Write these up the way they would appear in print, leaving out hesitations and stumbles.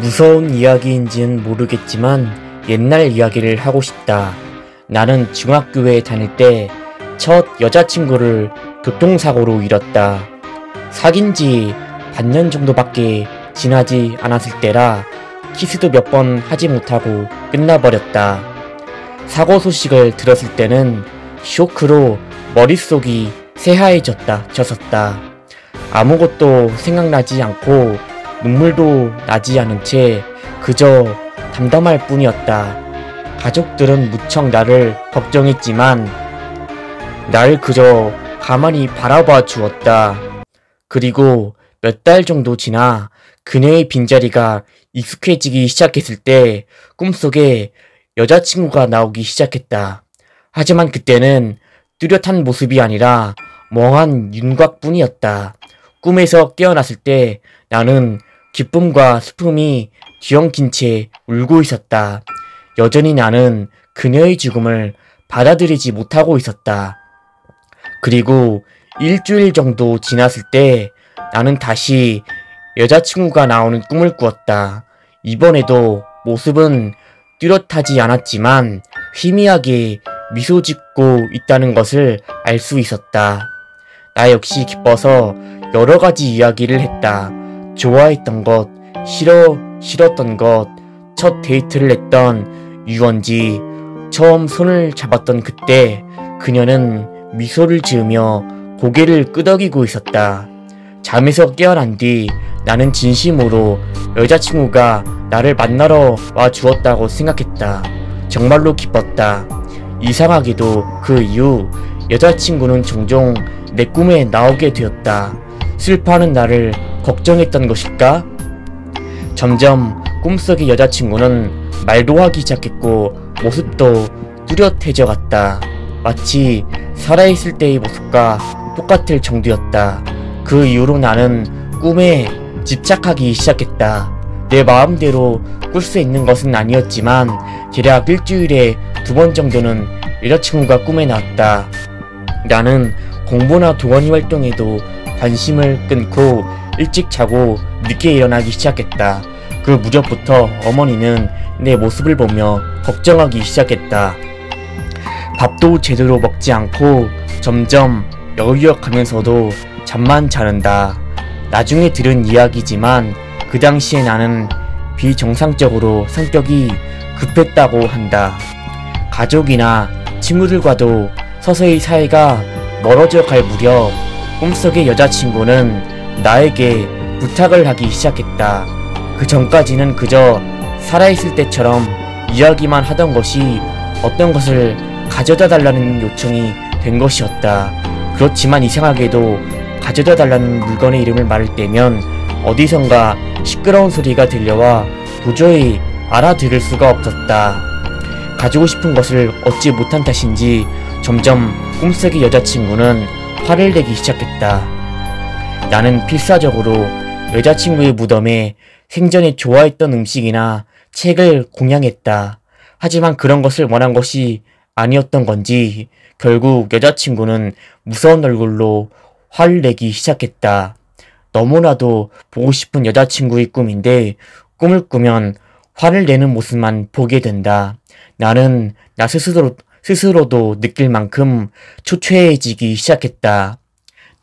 무서운 이야기인지는 모르겠지만 옛날 이야기를 하고 싶다. 나는 중학교에 다닐 때 첫 여자친구를 교통사고로 잃었다. 사귄 지 반년 정도밖에 지나지 않았을 때라 키스도 몇 번 하지 못하고 끝나버렸다. 사고 소식을 들었을 때는 쇼크로 머릿속이 새하얘졌다. 아무것도 생각나지 않고 눈물도 나지 않은 채 그저 담담할 뿐이었다. 가족들은 무척 나를 걱정했지만 날 그저 가만히 바라봐 주었다. 그리고 몇 달 정도 지나 그녀의 빈자리가 익숙해지기 시작했을 때 꿈속에 여자친구가 나오기 시작했다. 하지만 그때는 뚜렷한 모습이 아니라 멍한 윤곽뿐이었다. 꿈에서 깨어났을 때 나는 기쁨과 슬픔이 뒤엉킨 채 울고 있었다. 여전히 나는 그녀의 죽음을 받아들이지 못하고 있었다. 그리고 일주일 정도 지났을 때 나는 다시 여자친구가 나오는 꿈을 꾸었다. 이번에도 모습은 뚜렷하지 않았지만 희미하게 미소 짓고 있다는 것을 알 수 있었다. 나 역시 기뻐서 여러 가지 이야기를 했다. 좋아했던 것, 싫었던 것, 첫 데이트를 했던 유원지, 처음 손을 잡았던 그때 그녀는 미소를 지으며 고개를 끄덕이고 있었다. 잠에서 깨어난 뒤 나는 진심으로 여자친구가 나를 만나러 와 주었다고 생각했다. 정말로 기뻤다. 이상하게도 그 이후 여자친구는 종종 내 꿈에 나오게 되었다. 슬퍼하는 나를 걱정했던 것일까? 점점 꿈속의 여자친구는 말도 하기 시작했고 모습도 뚜렷해져 갔다. 마치 살아있을 때의 모습과 똑같을 정도였다. 그 이후로 나는 꿈에 집착하기 시작했다. 내 마음대로 꿀 수 있는 것은 아니었지만 대략 일주일에 2번 정도는 여자친구가 꿈에 나왔다. 나는 공부나 동아리 활동에도 관심을 끊고 일찍 자고 늦게 일어나기 시작했다. 그 무렵부터 어머니는 내 모습을 보며 걱정하기 시작했다. 밥도 제대로 먹지 않고 점점 여유역하면서도 잠만 자는다. 나중에 들은 이야기지만 그 당시에 나는 비정상적으로 성격이 급했다고 한다. 가족이나 친구들과도 서서히 사이가 멀어져 갈 무렵 꿈속의 여자친구는 나에게 부탁을 하기 시작했다. 그 전까지는 그저 살아있을 때처럼 이야기만 하던 것이 어떤 것을 가져다 달라는 요청이 된 것이었다. 그렇지만 이상하게도 가져다 달라는 물건의 이름을 말할 때면 어디선가 시끄러운 소리가 들려와 도저히 알아들을 수가 없었다. 가지고 싶은 것을 얻지 못한 탓인지 점점 꿈속의 여자친구는 화를 내기 시작했다. 나는 필사적으로 여자친구의 무덤에 생전에 좋아했던 음식이나 책을 공양했다. 하지만 그런 것을 원한 것이 아니었던 건지 결국 여자친구는 무서운 얼굴로 화를 내기 시작했다. 너무나도 보고 싶은 여자친구의 꿈인데 꿈을 꾸면 화를 내는 모습만 보게 된다. 나는 나 스스로도 느낄 만큼 초췌해지기 시작했다.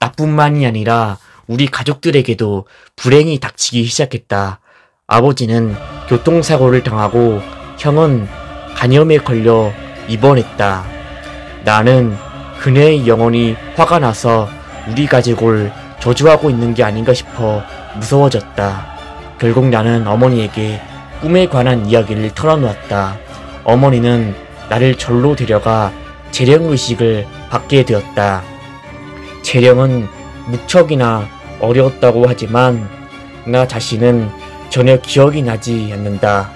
나뿐만이 아니라 우리 가족들에게도 불행이 닥치기 시작했다. 아버지는 교통사고를 당하고 형은 간염에 걸려 입원했다. 나는 그녀의 영혼이 화가 나서 우리 가족을 저주하고 있는 게 아닌가 싶어 무서워졌다. 결국 나는 어머니에게 꿈에 관한 이야기를 털어놓았다. 어머니는 나를 절로 데려가 재령의식을 받게 되었다. 재령은 무척이나 어려웠다고 하지만 나 자신은 전혀 기억이 나지 않는다.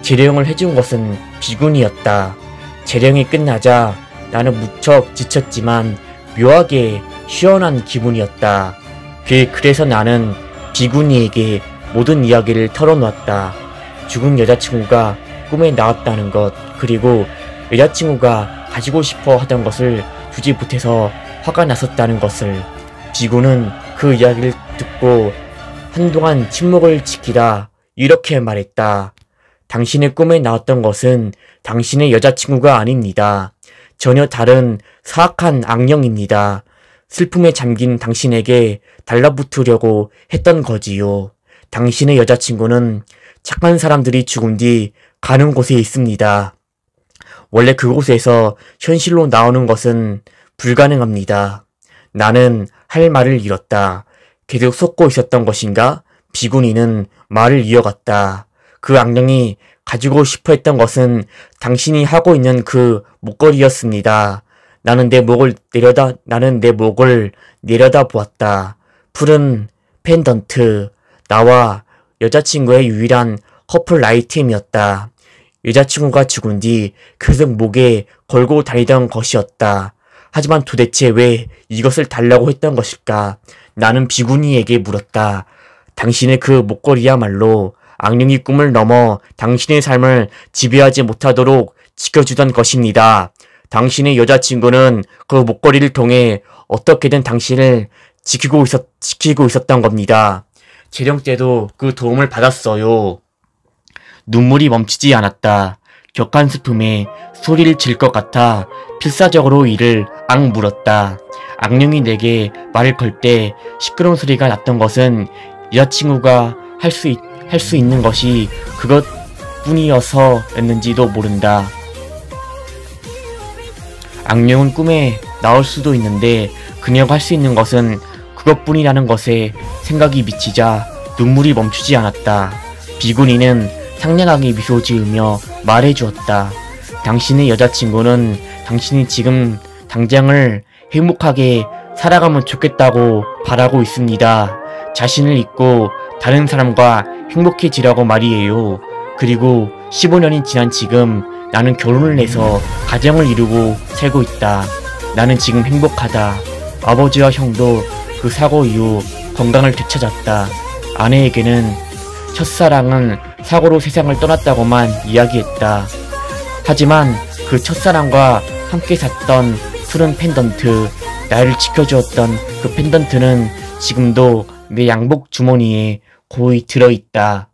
재령을 해준 것은 비군이었다. 재령이 끝나자 나는 무척 지쳤지만 묘하게 시원한 기분이었다. 그래서 나는 비군이에게 모든 이야기를 털어놓았다. 죽은 여자친구가 꿈에 나왔다는 것, 그리고 여자친구가 가지고 싶어 하던 것을 주지 못해서 화가 났었다는 것을. 비군은 그 이야기를 듣고 한동안 침묵을 지키다 이렇게 말했다. 당신의 꿈에 나왔던 것은 당신의 여자친구가 아닙니다. 전혀 다른 사악한 악령입니다. 슬픔에 잠긴 당신에게 달라붙으려고 했던 거지요. 당신의 여자친구는 착한 사람들이 죽은 뒤 가는 곳에 있습니다. 원래 그곳에서 현실로 나오는 것은 불가능합니다. 나는 할 말을 잃었다. 계속 속고 있었던 것인가? 비구니는 말을 이어갔다. 그 악령이 가지고 싶어 했던 것은 당신이 하고 있는 그 목걸이였습니다. 나는 내 목을 내려다 보았다. 푸른 펜던트. 나와 여자친구의 유일한 커플 아이템이었다. 여자친구가 죽은 뒤 계속 목에 걸고 다니던 것이었다. 하지만 도대체 왜 이것을 달라고 했던 것일까? 나는 비구니에게 물었다. 당신의 그 목걸이야말로 악령이 꿈을 넘어 당신의 삶을 지배하지 못하도록 지켜주던 것입니다. 당신의 여자친구는 그 목걸이를 통해 어떻게든 당신을 지키고 있었던 겁니다. 재령 때도 그 도움을 받았어요. 눈물이 멈추지 않았다. 격한 슬픔에 소리를 질 것 같아 필사적으로 이를 악물었다. 악령이 내게 말을 걸 때 시끄러운 소리가 났던 것은 여자친구가 할 수 있는 것이 그것뿐이어서였는지도 모른다. 악령은 꿈에 나올 수도 있는데 그녀가 할 수 있는 것은 그것뿐이라는 것에 생각이 미치자 눈물이 멈추지 않았다. 비구니는 상냥하게 미소 지으며 말해주었다. 당신의 여자친구는 당신이 지금 당장을 행복하게 살아가면 좋겠다고 바라고 있습니다. 자신을 잊고 다른 사람과 행복해지라고 말이에요. 그리고 15년이 지난 지금 나는 결혼을 해서 가정을 이루고 살고 있다. 나는 지금 행복하다. 아버지와 형도 그 사고 이후 건강을 되찾았다. 아내에게는 첫사랑은 사고로 세상을 떠났다고만 이야기했다. 하지만 그 첫사랑과 함께 샀던 푸른 펜던트, 나를 지켜주었던 그 펜던트는 지금도 내 양복 주머니에 고이 들어있다.